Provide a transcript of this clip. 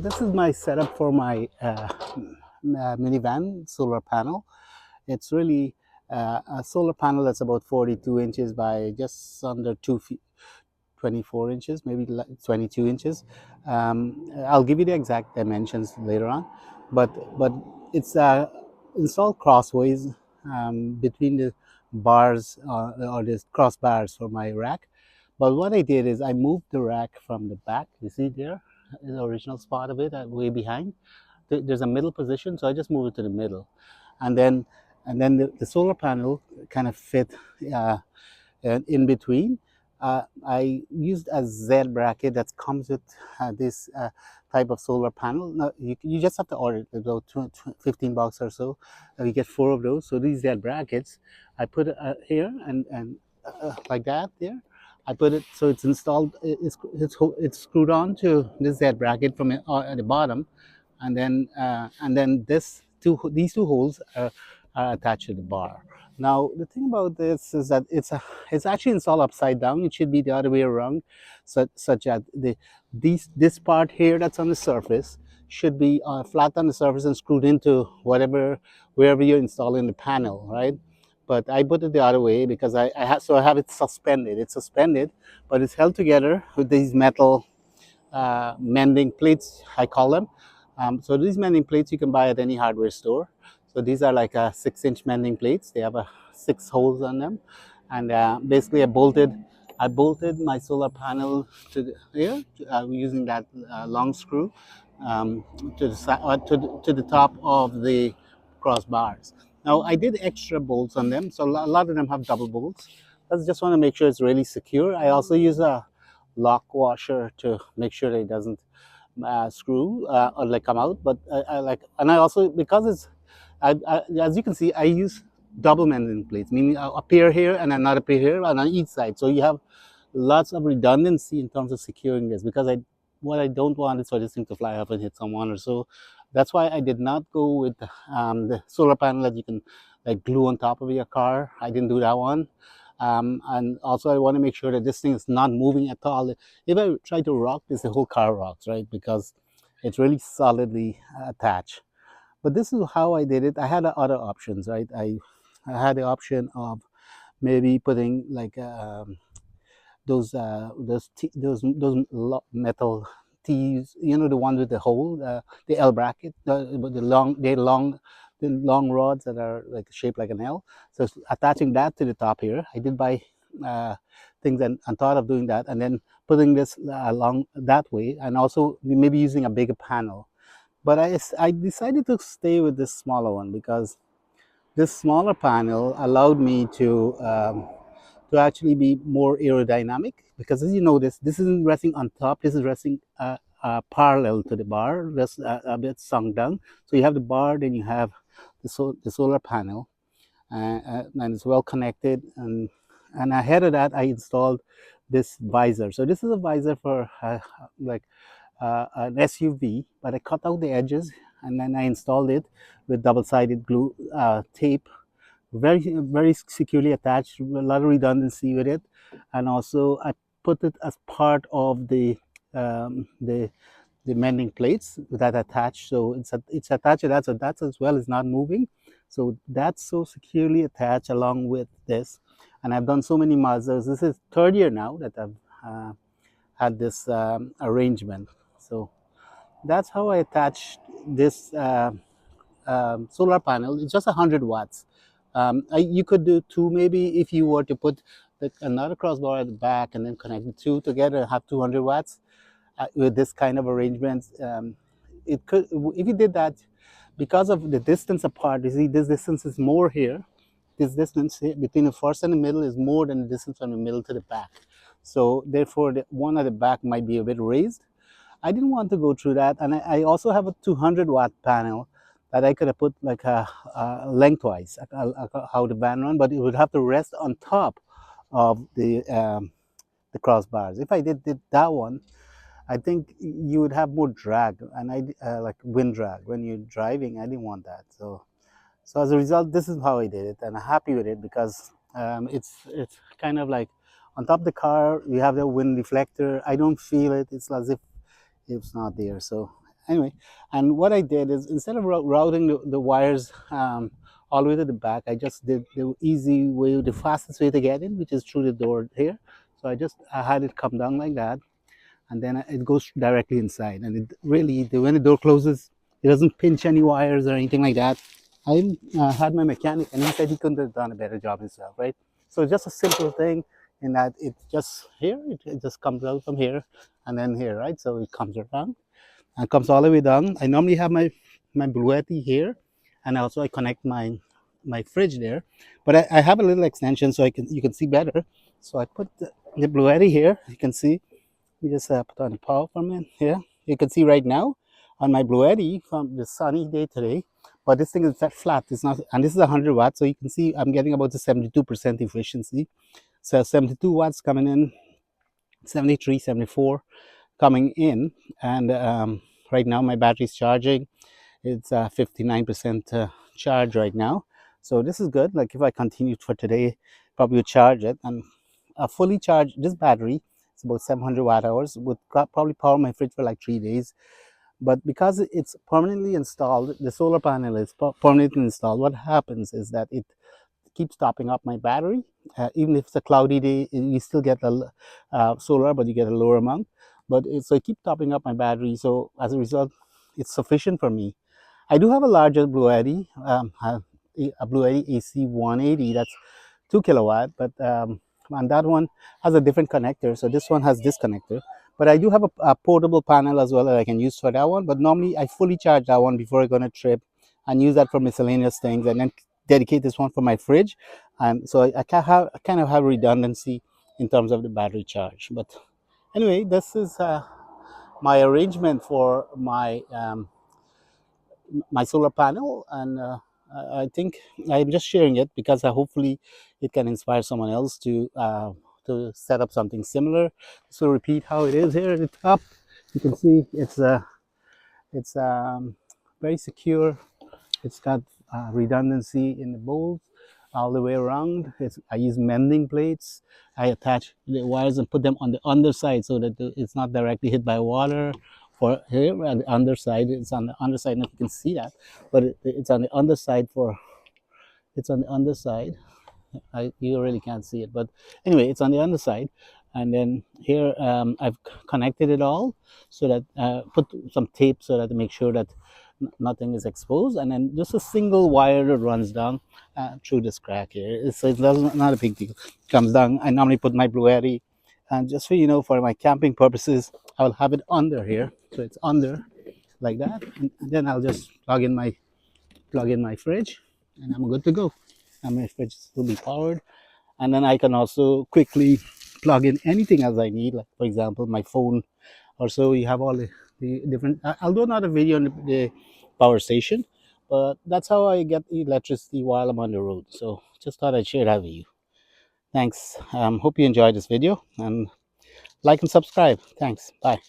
this is my setup for my minivan solar panel. It's really a solar panel that's about 42 inches by just under 2 feet, 24 inches, maybe 22 inches. I'll give you the exact dimensions later on, but it's installed crossways between the bars or the crossbars for my rack. But what I did is I moved the rack from the back. You see there, the original spot of it, way behind. There's a middle position, so I just moved it to the middle, and then the solar panel kind of fit uh, in between. I used a Z bracket that comes with this type of solar panel. Now, you just have to order it, about 15 bucks or so. You get 4 of those. So these Z brackets, I put it here and like that there. I put it so it's installed. It's screwed on to this Z bracket from at the bottom, and then these two holes are attached to the bar. Now the thing about this is that it's actually installed upside down. It should be the other way around, such that this part here that's on the surface should be flat on the surface and screwed into wherever you're installing the panel, right? But I put it the other way because I have it suspended. It's suspended, but it's held together with these metal mending plates, I call them. So these mending plates you can buy at any hardware store. So these are like 6-inch mending plates. They have 6 holes on them, and basically I bolted my solar panel to here using that long screw to the to the top of the crossbars. Now I did extra bolts on them, so a lot of them have double bolts. I just want to make sure it's really secure. I also use a lock washer to make sure that it doesn't screw or like come out. But I like, and I also because it's as you can see, I use double mending plates, meaning a pair here and another pair here and on each side. So you have lots of redundancy in terms of securing this because what I don't want is for this thing to fly up and hit someone or so. That's why I did not go with the solar panel that you can like glue on top of your car. I didn't do that one. And also I want to make sure that this thing is not moving at all. If I try to rock this, the whole car rocks, right? Because it's really solidly attached. But this is how I did it. I had other options, right? I had the option of maybe putting like metal T's, you know, the one with the hole, the L bracket, the long rods that are like shaped like an L. So attaching that to the top here, I did buy things and thought of doing that, and then putting this along that way, and also maybe using a bigger panel. But I decided to stay with this smaller one because this smaller panel allowed me to actually be more aerodynamic because as you notice, this isn't resting on top. This is resting parallel to the bar, just a bit sunk down. So you have the bar, then you have the solar panel, and it's well connected. And ahead of that, I installed this visor. So this is a visor for like an SUV, but I cut out the edges and then I installed it with double-sided glue tape, very securely attached, a lot of redundancy with it, and also I put it as part of um, the the mending plates that attach. So it's attached to that, so that as well is not moving. So that's so securely attached along with this. And I've done so many Mazdas. This is third year now that I've had this arrangement. So that's how I attached this solar panel. It's just 100 watts. You could do two maybe if you were to put another crossbar at the back and then connect the two together and have 200 watts with this kind of arrangement. It could, if you did that, because of the distance apart, you see this distance is more here. This distance here between the first and the middle is more than the distance from the middle to the back. So therefore, the one at the back might be a bit raised. I didn't want to go through that, and I also have a 200-watt panel that I could have put like lengthwise, how the van run, but it would have to rest on top of the crossbars. If I did that one, I think you would have more drag, and like wind drag when you're driving. I didn't want that, so as a result, this is how I did it, and I'm happy with it because it's kind of like on top of the car. You have the wind deflector. I don't feel it. It's as if it's not there. So Anyway, and what I did is instead of routing the wires all the way to the back, I just did the easy way, the fastest way to get in, which is through the door here. So I had it come down like that, and then it goes directly inside. And it really, when the door closes, it doesn't pinch any wires or anything like that. I had my mechanic, and he said he couldn't have done a better job himself, right? So it's just a simple thing in that it just here, it just comes out from here and then here, right? So it comes around and comes all the way down. I normally have my bluetti here, and also I connect my fridge there, but I have a little extension so you can see better. So I put the bluetti here. You can see. We just put on the power from it here. You can see right now on my bluetti from the sunny day today, but this thing is that flat. It's not, and this is 100 watts, so you can see I'm getting about the 72% efficiency. So 72 watts coming in, 73, 74 coming in, and right now my battery's charging. It's 59% charge right now, so this is good. Like if I continue for today, probably would charge it, and a fully charged this battery, it's about 700 watt hours, would probably power my fridge for like 3 days. But because it's permanently installed, the solar panel is permanently installed, what happens is that it keeps topping up my battery. Even if it's a cloudy day, you still get the solar, but you get a lower amount. But so it keeps topping up my battery. So as a result, it's sufficient for me. I do have a larger Bluetti, a Bluetti AC 180. That's 2 kilowatt, but and that one has a different connector. So this one has this connector. But I do have a portable panel as well that I can use for that one. But normally I fully charge that one before I go on a trip and use that for miscellaneous things, and then dedicate this one for my fridge. And so I kind of have redundancy in terms of the battery charge. But anyway, this is my arrangement for my solar panel, and I think I'm just sharing it because hopefully it can inspire someone else to set up something similar. So repeat how it is here at the top. You can see it's very secure. It's got redundancy in the bolts all the way around. I use mending plates. I attach the wires and put them on the underside so that it's not directly hit by water. For here on the underside, it's on the underside. If you can see that, but it's on the underside for. It's on the underside. You really can't see it, but anyway, it's on the underside. And then here I've connected it all so that put some tape so that to make sure that nothing is exposed, and then just a single wire that runs down through this crack here. It's not a big deal. It comes down. I normally put my Bluetti, and just so you know, for my camping purposes, I will have it under here, so it's under like that, and then I'll just plug in my fridge, and I'm good to go. And my fridge will be powered, and then I can also quickly plug in anything else I need, like for example my phone or so. You have all the different. I'll do another video on the power station, but that's how I get electricity while I'm on the road. So just thought I'd share that with you. Thanks. Hope you enjoyed this video, and like and subscribe. Thanks. Bye.